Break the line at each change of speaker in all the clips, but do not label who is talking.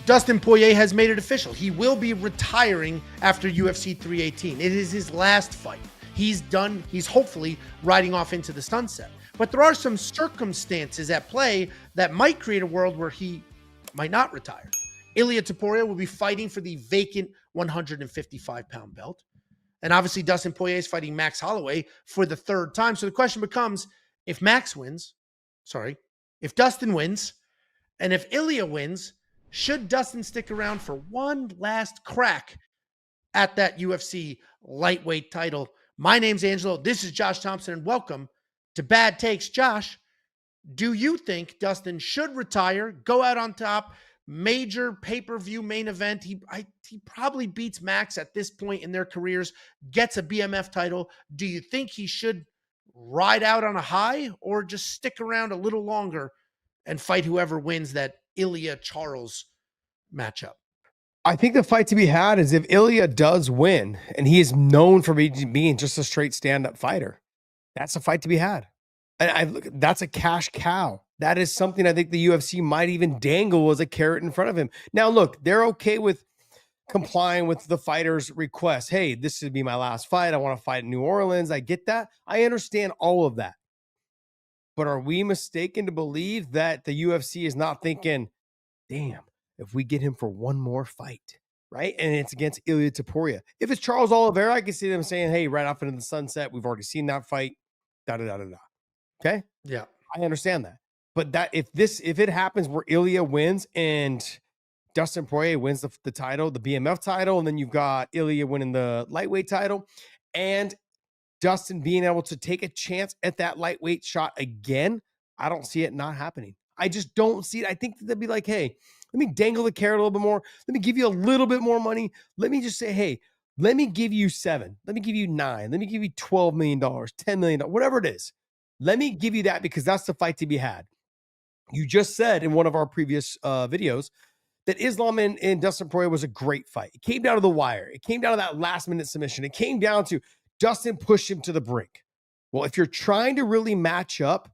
Dustin Poirier has made it official. He will be retiring after UFC 318. It is his last fight. He's done. He's hopefully riding off into the sunset. But there are some circumstances at play that might create a world where he might not retire. Ilia Topuria will be fighting for the vacant 155-pound belt. And obviously, Dustin Poirier is fighting Max Holloway for the third time. So the question becomes, if Dustin wins, and if Ilia wins, should Dustin stick around for one last crack at that UFC lightweight title? My name's Angelo. This is Josh Thompson, and welcome to Bad Takes. Josh, do you think Dustin should retire, go out on top, major pay-per-view main event? He probably beats Max at this point in their careers, gets a BMF title. Do you think he should ride out on a high or just stick around a little longer and fight whoever wins that Ilia Charles matchup?
I think the fight to be had is if Ilia does win, and he is known for being just a straight stand-up fighter. That's a fight to be had. And that's a cash cow. That is something I think the UFC might even dangle as a carrot in front of him. Now, look, they're okay with complying with the fighter's request. Hey, this would be my last fight. I want to fight in New Orleans. I get that. I understand all of that. But are we mistaken to believe that the UFC is not thinking, damn, if we get him for one more fight, right? And it's against Ilia Topuria. If it's Charles Oliveira, I can see them saying, hey, right off into the sunset, we've already seen that fight. Da-da-da-da-da. Okay?
Yeah.
I understand that. But that if it happens where Ilia wins and Dustin Poirier wins the title, the BMF title, and then you've got Ilia winning the lightweight title, and Dustin being able to take a chance at that lightweight shot again, I don't see it not happening. I just don't see it. I think they'd be like, hey, let me dangle the carrot a little bit more. Let me give you a little bit more money. Let me just say, hey, let me give you 7. Let me give you 9. Let me give you $12 million, $10 million, whatever it is. Let me give you that because that's the fight to be had. You just said in one of our previous videos that Islam and Dustin Poirier was a great fight. It came down to the wire. It came down to that last-minute submission. It came down to Dustin pushed him to the brink. Well, if you're trying to really match up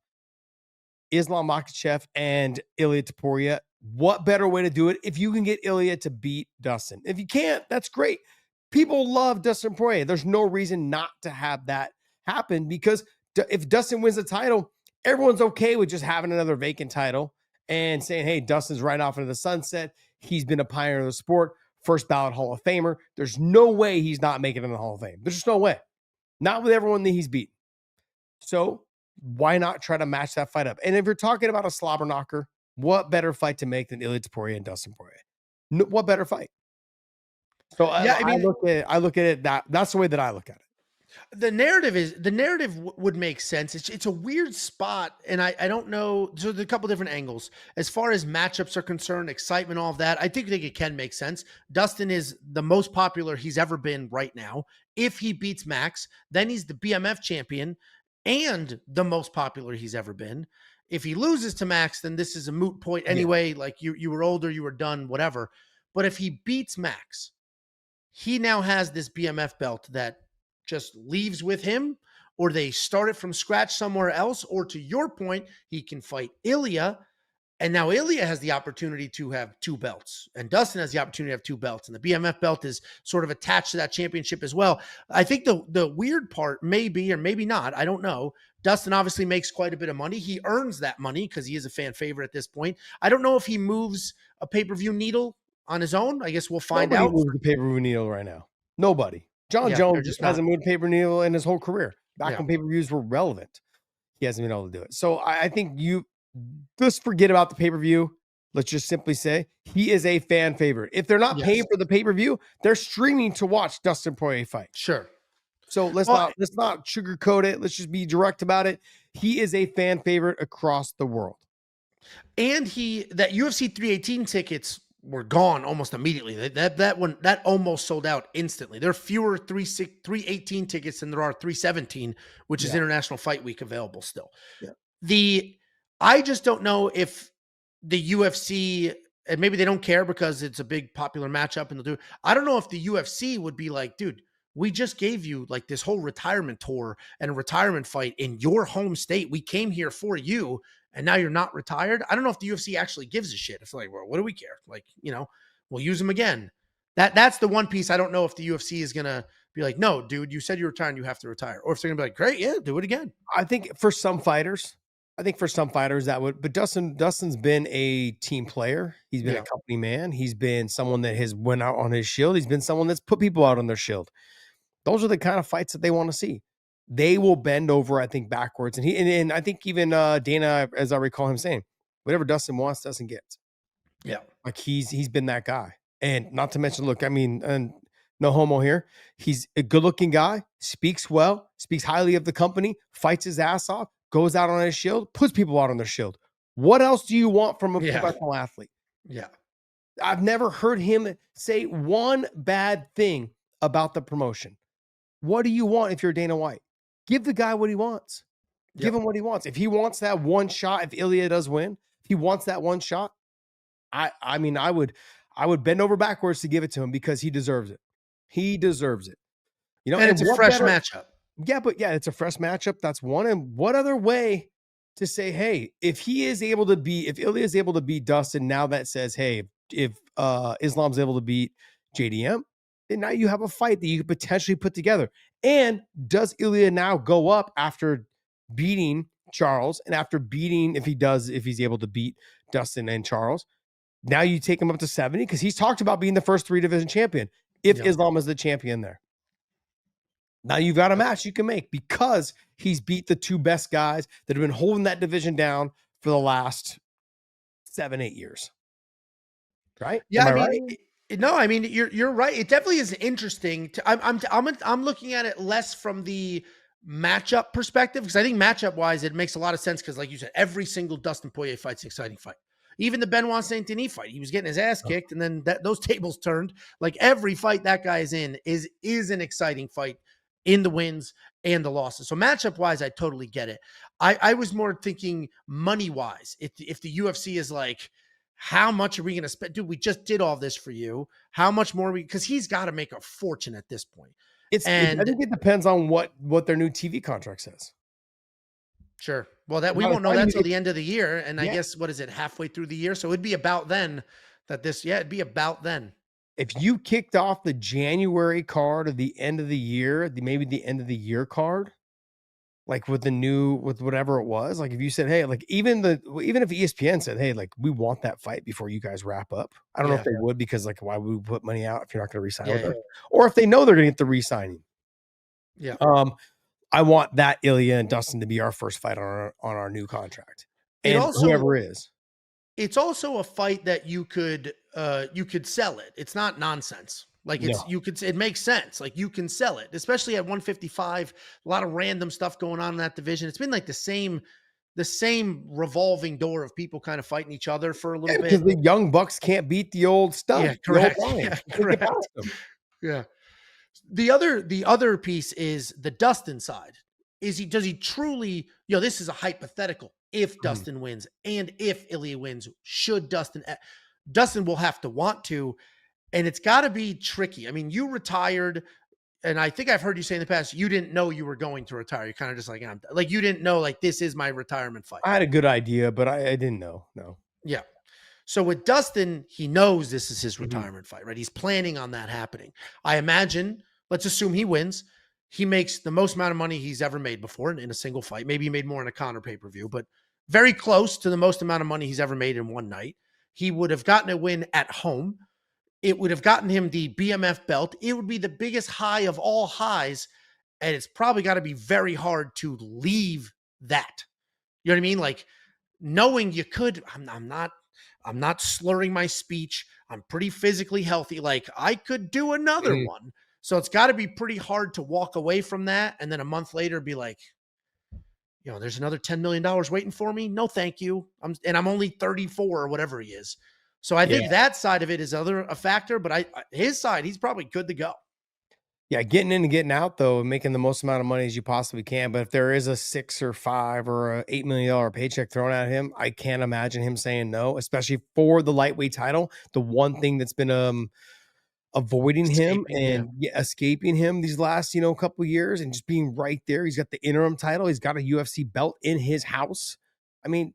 Islam Makhachev and Ilia Topuria, what better way to do it if you can get Ilia to beat Dustin? If you can't, that's great. People love Dustin Poirier. There's no reason not to have that happen because if Dustin wins the title, everyone's okay with just having another vacant title and saying, hey, Dustin's right off into the sunset. He's been a pioneer of the sport, first ballot Hall of Famer. There's no way he's not making it in the Hall of Fame. There's just no way. Not with everyone that he's beaten. So why not try to match that fight up? And if you're talking about a slobber knocker, what better fight to make than Ilia Topuria and Dustin Poirier? No, what better fight? So yeah, I look at it that's the way that I look at it.
The narrative would make sense. It's a weird spot, and I don't know. So there's a couple different angles as far as matchups are concerned, excitement, all of that. I think it can make sense. Dustin is the most popular he's ever been right now. If he beats Max, then he's the BMF champion and the most popular he's ever been. If he loses to Max, then this is a moot point anyway. Yeah. Like you were older, you were done, whatever. But if he beats Max, he now has this BMF belt that just leaves with him, or they start it from scratch somewhere else, or to your point, he can fight Ilia, and now Ilia has the opportunity to have 2 belts, and Dustin has the opportunity to have 2 belts, and the BMF belt is sort of attached to that championship as well. I think the weird part may be, or maybe not, I don't know, Dustin obviously makes quite a bit of money. He earns that money because he is a fan favorite at this point. I don't know if he moves a pay-per-view needle on his own. I guess we'll find out.
Nobody moves the pay-per-view needle right now. Nobody. John Jones just hasn't moved pay-per-view in his whole career. Back when pay-per-views were relevant, he hasn't been able to do it. So I think you just forget about the pay-per-view. Let's just simply say he is a fan favorite. If they're not paying for the pay-per-view, they're streaming to watch Dustin Poirier fight.
Sure.
So let's not sugarcoat it. Let's just be direct about it. He is a fan favorite across the world.
And that UFC 318 tickets were gone almost immediately. That almost sold out instantly. There are fewer 318 tickets than there are 317, which is International Fight Week available still. Yeah. I just don't know if the UFC, and maybe they don't care because it's a big popular matchup and they'll do it. I don't know if the UFC would be like, dude, we just gave you like this whole retirement tour and a retirement fight in your home state. We came here for you, and now you're not retired. I don't know if the UFC actually gives a shit. It's like, well, what do we care? Like, we'll use them again. That's the one piece I don't know if the UFC is gonna be like, no, dude, you said you're retiring, you have to retire, or if they're gonna be like, great, yeah, do it again.
I think for some fighters, that would, but Dustin's been a team player. He's been a
Yeah,
company man. He's been someone that has went out on his shield. He's been someone that's put people out on their shield. Those are the kind of fights that they want to see. They will bend over, I think, backwards. And I think even Dana, as I recall him saying, whatever Dustin wants, Dustin gets.
yeah,
Like he's been that guy. And not to mention, look, I mean, and no homo here. He's a good-looking guy, speaks well, speaks highly of the company, fights his ass off, goes out on his shield, puts people out on their shield. What else do you want from a
yeah,
professional athlete?
yeah,
I've never heard him say one bad thing about the promotion. What do you want if you're Dana White? Give the guy what he wants. Give
yep,
him what he wants. If he wants that one shot, if Ilya does win, if he wants that one shot, I mean, I would bend over backwards to give it to him because he deserves it. He deserves it.
and
And
it's a
what
fresh
better
matchup.
yeah, but yeah, it's a fresh matchup. That's one. And what other way to say, hey, if Ilya is able to beat Dustin, now that says, hey, if Islam's able to beat JDM, then now you have a fight that you could potentially put together. And does Ilya now go up after beating Charles and after beating, if he's able to beat Dustin and Charles? Now you take him up to 70 because he's talked about being the first 3 division champion if
Yep.
Islam is the champion there. Now you've got a match you can make because he's beat the 2 best guys that have been holding that division down for the last 7-8 years. Right?
Yeah,
Am
I
I
mean,
right?
no, I mean you're right. It definitely is interesting. I'm looking at it less from the matchup perspective because I think matchup wise it makes a lot of sense because like you said, every single Dustin Poirier fight's an exciting fight. Even the Benoit Saint Denis fight, he was getting his ass kicked, and then those tables turned. Like every fight that guy is in is an exciting fight in the wins and the losses. So matchup wise, I totally get it. I was more thinking money wise. If the UFC is like, how much are we going to spend? Dude, we just did all this for you. How much more because he's got to make a fortune at this point.
I
And
think it depends on what their new TV contract says.
sure. Well, that we
By the
won't know
time
that
you
till
get
the end of the year. And I
yeah,
guess what is it, halfway through the year? So it'd be about then it'd be about then.
if you kicked off the January card of the end of the year, maybe the end of the year card, like with whatever it was, like if you said, hey, like even if ESPN said, hey, like we want that fight before you guys wrap up. I don't know if
Yeah.
they would because like why would we put money out if you're not going to resign
Yeah.
with
Yeah.
us? Or if they know they're going to get the re-signing.
Yeah.
Um, I want that Ilya and Dustin to be our first fight on our new contract.
It
And
also
whoever is.
it's also a fight that you could sell it. It's not nonsense. Like
No.
it makes sense. Like you can sell it, especially at 155. A lot of random stuff going on in that division. It's been like the same revolving door of people kind of fighting each other for a
Yeah,
little
because
bit.
the young bucks can't beat the old
Yeah,
stud, the old
correct.
lion.
Yeah,
They can't get
correct.
past them.
Yeah. The other piece is the Dustin side. Does he truly, this is a hypothetical. If
Mhm.
Dustin wins and if Ilya wins, should Dustin will have to want to, and it's got to be tricky. I mean, you retired, and I think I've heard you say in the past you didn't know you were going to retire. You're kind of just like, like you didn't know like this is my retirement fight.
I had a good idea, but I didn't know. No.
Yeah. So with Dustin, he knows this is his
Mhm.
retirement fight, right? He's planning on that happening. I imagine, let's assume he wins. He makes the most amount of money he's ever made before in a single fight. Maybe he made more in a Conor pay-per-view, but very close to the most amount of money he's ever made in one night. He would have gotten a win at home. It would have gotten him the BMF belt. It would be the biggest high of all highs. And it's probably got to be very hard to leave that. You know what I mean? Like knowing you could, I'm not slurring my speech. I'm pretty physically healthy. Like I could do another
Mhm.
one. So it's got to be pretty hard to walk away from that. And then a month later be like, there's another $10 million waiting for me. No, thank you. I'm only 34 or whatever he is. So I
Yeah.
think that side of it is a factor, but his side, he's probably good to go.
Yeah, getting in and getting out though, and making the most amount of money as you possibly can. But if there is a 6 or 5 or a $8 million paycheck thrown at him, I can't imagine him saying no, especially for the lightweight title. The one thing that's been avoiding him
Escaping, yeah.
and escaping him these last, couple years and just being right there. He's got the interim title. He's got a UFC belt in his house. I mean,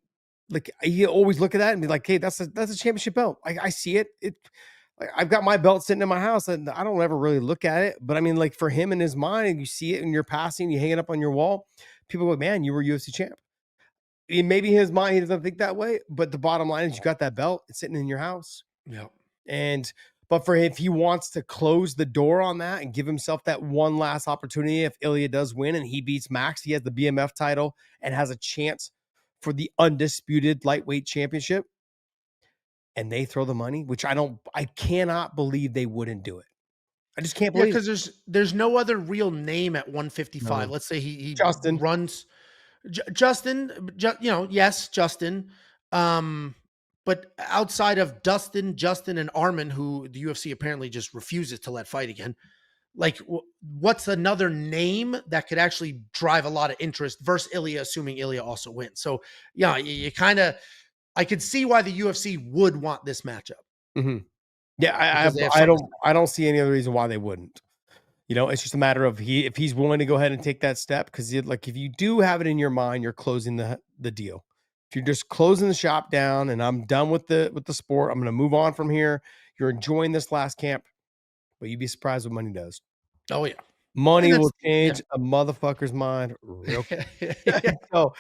like you always look at that and be like, hey, that's a championship belt. I see it. Like, I've got my belt sitting in my house and I don't ever really look at it. But I mean, like for him in his mind, you see it and you're passing, you hang it up on your wall. People go, man, you were UFC champ. Maybe in his mind, he doesn't think that way. But the bottom line is you got that belt. It's sitting in your house.
Yeah.
And but for if he wants to close the door on that and give himself that one last opportunity, if Ilya does win and he beats Max, he has the BMF title and has a chance for the undisputed lightweight championship. And they throw the money, which I cannot believe they wouldn't do it. I just can't
Yeah,
believe it.
because there's no other real name at 155.
No.
Let's say he
Justin.
runs Justin, yes, Justin. Um, but outside of Dustin, Justin, and Armin, who the UFC apparently just refuses to let fight again, like what's another name that could actually drive a lot of interest versus Ilya, assuming Ilya also wins? So yeah, you kind of I could see why the UFC would want this matchup
Mhm. Yeah,
because they have
I
something.
don't see any other reason why they wouldn't. It's just a matter of if he's willing to go ahead and take that step, because like if you do have it in your mind, you're closing the deal. If you're just closing the shop down and I'm done with the sport, I'm going to move on from here. You're enjoying this last camp, but you'd be surprised what money does.
Oh yeah, and
Money
that's
will change a motherfucker's mind real quick.
yeah.
So,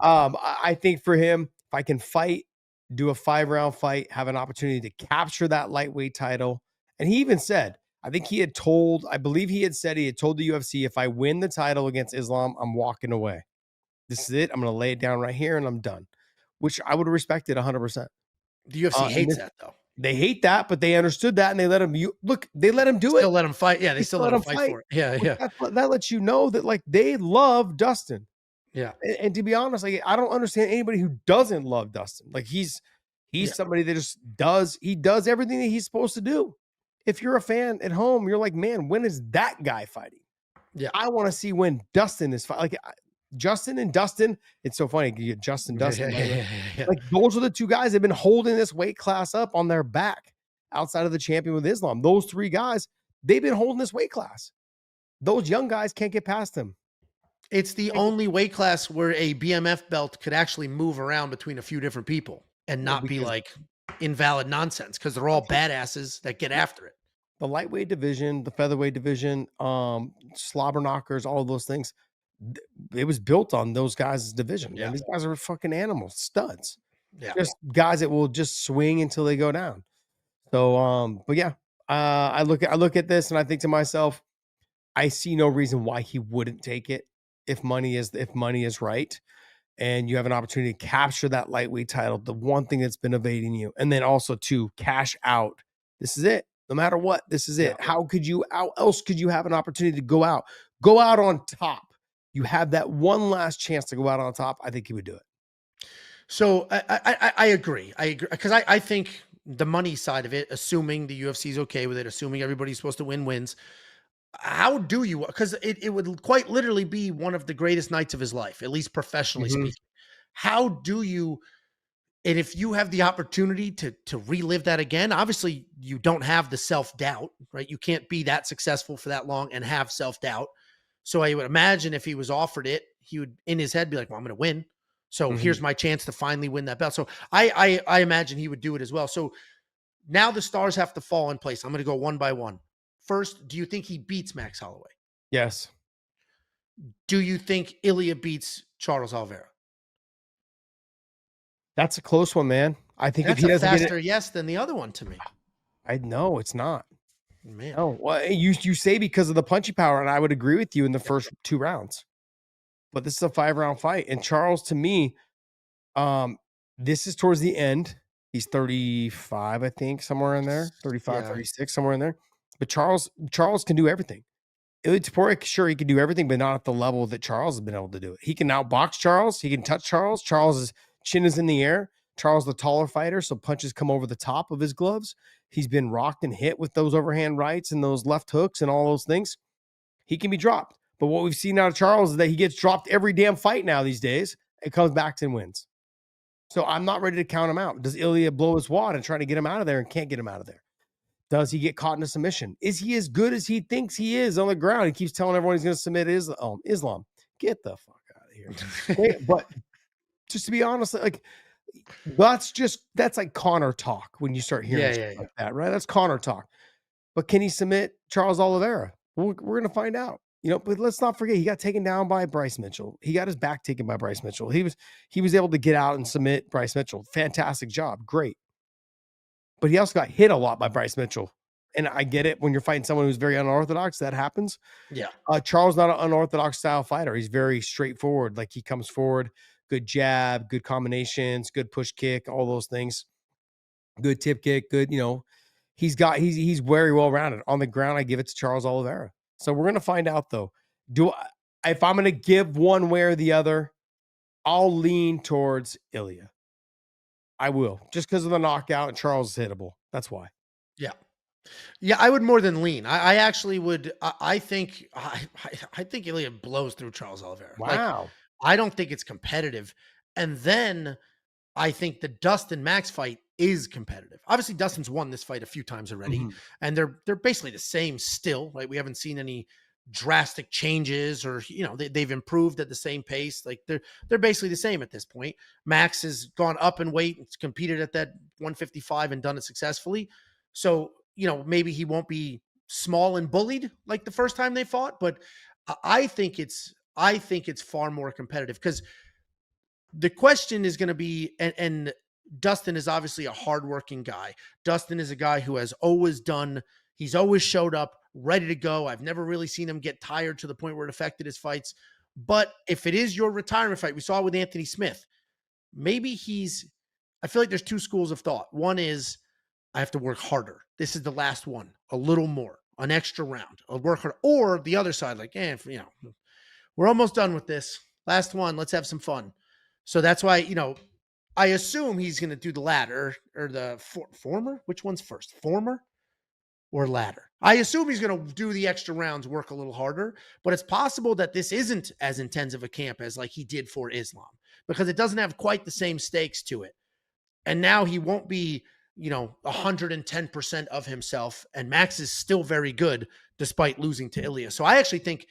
I think for him, if I can fight, do a 5-round fight, have an opportunity to capture that lightweight title. And he even said, I believe he had said he had told the UFC, if I win the title against Islam, I'm walking away. This is it. I'm going to lay it down right here and I'm done, which I would have respected 100%.
The UFC
And
hates
this,
that though.
they hate that, but they understood that and they let him, they let him do it.
Still let him fight. Yeah, they
They
still
still
let
let
him
him
fight
fight,
for it. Yeah,
which
yeah,
that lets you know that like they love Dustin.
yeah,
And to be honest, like I don't understand anybody who doesn't love Dustin. Like he's
yeah,
somebody that just does everything that he's supposed to do. If you're a fan at home, you're like, man, when is that guy fighting?
yeah.
I want to see when Dustin is fighting. Like Justin and Dustin. It's so funny. You get Justin
Yeah, yeah,
Dustin, by the way.
yeah, yeah.
Like those are the two guys that have been holding this weight class up on their back outside of the champion with Islam. Those three guys, they've been holding this weight class. Those young guys can't get past them.
It's the only weight class where a BMF belt could actually move around between a few different people and
Well,
not be
because
like invalid nonsense because they're all badasses that get after it.
the lightweight division, the featherweight division, slobber knockers, all of those things, it was built on those guys' division.
Yeah,
And these guys are fucking animals, studs,
yeah.
just guys that will just swing until they go down. So, but yeah, I look at this and I think to myself, I see no reason why he wouldn't take it if money is right and you have an opportunity to capture that lightweight title, the one thing that's been evading you, and then also to cash out. This is it. No matter what, this is
Yeah.
it. How else could you have an opportunity to go out on top? You have that one last chance to go out on top. I think he would do it.
So I agree. I agree because I think the money side of it, assuming the UFC is okay with it, assuming everybody's supposed to win wins. How do you? Because it would quite literally be one of the greatest nights of his life, at least professionally
Mhm,
speaking. How do you? And if you have the opportunity to relive that again, obviously you don't have the self-doubt, right? You can't be that successful for that long and have self-doubt. So I would imagine if he was offered it, he would in his head be like, well, I'm gonna win. So
mhm.
here's my chance to finally win that belt. So I imagine he would do it as well. So now the stars have to fall in place. I'm gonna go one by one. First, do you think he beats Max Holloway?
Yes,
Do you think Ilya beats Charles Oliveira?
that's a close one, man. I think if
That's
he
a
doesn't get it,
faster yes than the other one to me.
I know it's not.
Man.
No, well, you say because of the punching power, and I would agree with you in the
Yeah.
first 2 rounds. But this is a 5-round fight, and Charles, to me, Um, this is towards the end. He's 35, I think, somewhere in there, 35,
Yeah.
36, somewhere in there. But Charles can do everything. Ilya Topuria, sure, he can do everything, but not at the level that Charles has been able to do it. He can outbox Charles. He can touch Charles. Charles's chin is in the air. Charles, the taller fighter, so punches come over the top of his gloves. He's been rocked and hit with those overhand rights and those left hooks and all those things. He can be dropped. But what we've seen out of Charles is that he gets dropped every damn fight now these days. It comes back and wins. So I'm not ready to count him out. Does Ilya blow his wad and try to get him out of there and can't get him out of there? Does he get caught in a submission? Is he as good as he thinks he is on the ground? He keeps telling everyone he's going to submit Islam. Get the fuck out of here. But just to be honest, like that's like Connor talk when you start hearing
Yeah,
shit
yeah, yeah.
like that, right? That's Connor talk. But can he submit Charles Oliveira? We're gonna find out. But let's not forget he got taken down by Bryce Mitchell. He got his back taken by Bryce Mitchell. He was able to get out and submit Bryce Mitchell. Fantastic job, great. But he also got hit a lot by Bryce Mitchell. And I get it when you're fighting someone who's very unorthodox, that happens.
Yeah.
Charles not an unorthodox style fighter. He's very straightforward. Like he comes forward, good jab, good combinations, good push kick, all those things. Good tip kick, good, he's very well rounded. On the ground, I give it to Charles Oliveira. So we're gonna find out though. If I'm gonna give one way or the other, I'll lean towards Ilya. I will, just because of the knockout and Charles is hittable. That's why.
Yeah. Yeah, I would more than lean. I actually would. I think I think Ilya blows through Charles Oliveira. Like,
Wow.
I don't think it's competitive. And then I think the Dustin Max fight is competitive. Obviously, Dustin's won this fight a few times already,
Mhm.
and they're basically the same still, right? We haven't seen any drastic changes, or they've improved at the same pace. Like they're basically the same at this point. Max has gone up in weight, and competed at that 155 and done it successfully. So maybe he won't be small and bullied like the first time they fought, but I think it's far more competitive because the question is going to be, and Dustin is obviously a hardworking guy. Dustin is a guy who has always done, he's always showed up ready to go. I've never really seen him get tired to the point where it affected his fights. But if it is your retirement fight, we saw it with Anthony Smith. Maybe I feel like there's two schools of thought. One is, I have to work harder. This is the last one, a little more, an extra round. I'll work harder. Or the other side, like, we're almost done with this. Last one. Let's have some fun. So that's why, I assume he's going to do the latter or the former. Which one's first? Former or latter? I assume he's going to do the extra rounds, work a little harder, but it's possible that this isn't as intense of a camp as like he did for Islam, because it doesn't have quite the same stakes to it. And now he won't be, 110% of himself. And Max is still very good despite losing to Ilya. So I actually think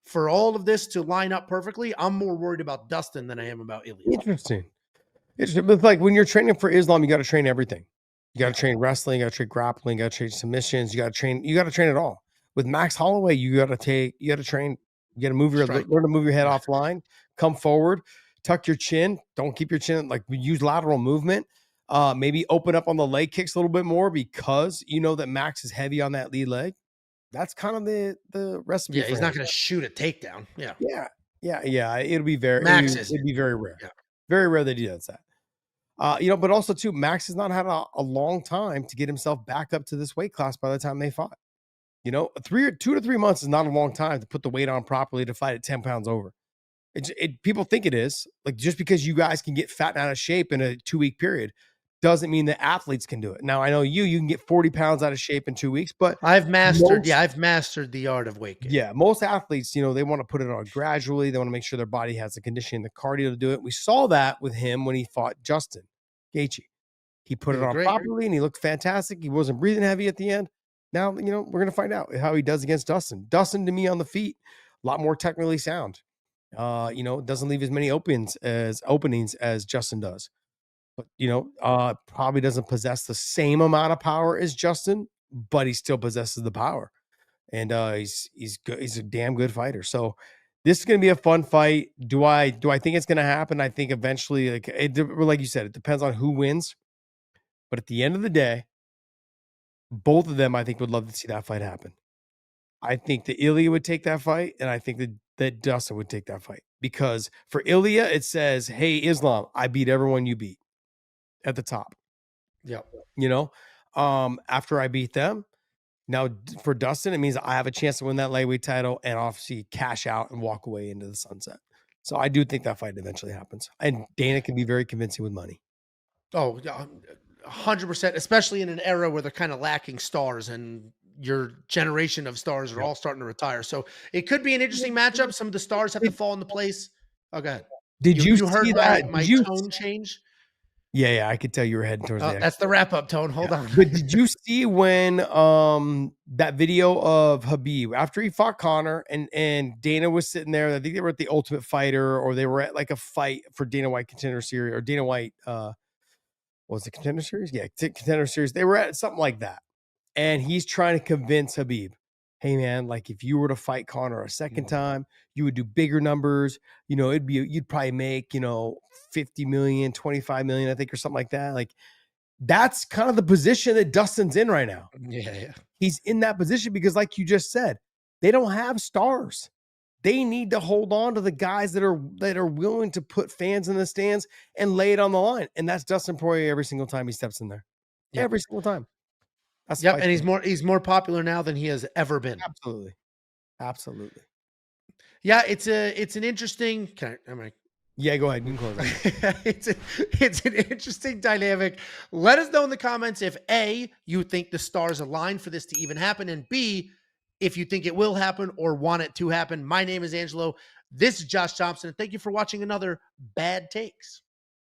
for all of this to line up perfectly, I'm more worried about Dustin than I am about Ilya.
Interesting. But like when you're training for Islam, you got to train everything. You got to
Yeah,
train wrestling, you got to train grappling, you got to train submissions, you got to train it all. With Max Holloway, you got to train, you got to
strike.
learn to move your head
Yeah,
offline, come forward, tuck your chin, don't keep your chin, like use lateral movement. Maybe open up on the leg kicks a little bit more because you know that Max is heavy on that lead leg. That's kind of the recipe
yeah.
for
He's
him.
not going to shoot a takedown. Yeah,
Yeah. Yeah.
Max isn't.
It'd be
Yeah,
very rare that he does that. But also too, Max has not had a long time to get himself back up to this weight class by the time they fought. 2 to 3 months is not a long time to put the weight on properly to fight at 10 pounds over. People think it is. Like, just because you guys can get fat and out of shape in a 2-week period doesn't mean that athletes can do it. Now, I know you can get 40 pounds out of shape in 2 weeks, but
I've mastered.
most
Yeah, I've mastered the art of weight gain.
yeah, most athletes, they want to put it on gradually. They want to make sure their body has the conditioning, the cardio to do it. We saw that with him when he fought Justin Gaethje. He put
He
it
looked
on
great.
properly and he looked fantastic. He wasn't breathing heavy at the end. Now, we're going to find out how he does against Dustin. Dustin, to me, on the feet, a lot more technically sound. Doesn't leave as many openings as Justin does. But, probably doesn't possess the same amount of power as Justin, but he still possesses the power. And he's good. He's a damn good fighter. So this is going to be a fun fight. Do I think it's going to happen? I think eventually, like you said, it depends on who wins. But at the end of the day, both of them, I think, would love to see that fight happen. I think that Ilya would take that fight, and I think that Dustin would take that fight. Because for Ilya, it says, "Hey, Islam, I beat everyone you beat at the top."
Yeah.
After I beat them, now for Dustin, it means I have a chance to win that lightweight title and obviously cash out and walk away into the sunset. So I do think that fight eventually happens, and Dana can be very convincing with money.
Oh, yeah, 100%, especially in an era where they're kind of lacking stars and your generation of stars are
Yep.
all starting to retire. So it could be an interesting matchup. Some of the stars have to fall into place. Oh, go ahead.
Did
You
you
you heard
see
my
that?
my tone change?
Yeah, I could tell you were heading towards
Oh,
the
that's the wrap up tone.
yeah.
Hold on.
But did you see when that video of Habib after he fought Connor and Dana was sitting there? I think they were at the Ultimate Fighter or they were at like a fight for Dana White Contender Series or Dana White what was it Contender Series? Yeah, Contender Series. They were at something like that. And he's trying to convince Habib, hey man, like if you were to fight Connor a second
Mhm.
time, you would do bigger numbers. You know, you'd probably make, 50 million, 25 million, I think, or something like that. Like that's kind of the position that Dustin's in right now.
Yeah, yeah.
He's in that position because, like you just said, they don't have stars. They need to hold on to the guys that are willing to put fans in the stands and lay it on the line. And that's Dustin Poirier every single time he steps in there.
Yep.
Every single time. That's the
Yep.
fight
And
to me.
he's more popular now than he has ever been.
Absolutely. Absolutely.
Yeah, it's an interesting am I
Yeah, go ahead. You can close out.
it's it's an interesting dynamic. Let us know in the comments if A, you think the stars align for this to even happen, and B, if you think it will happen or want it to happen. My name is Angelo. This is Josh Thompson. And thank you for watching another Bad Takes.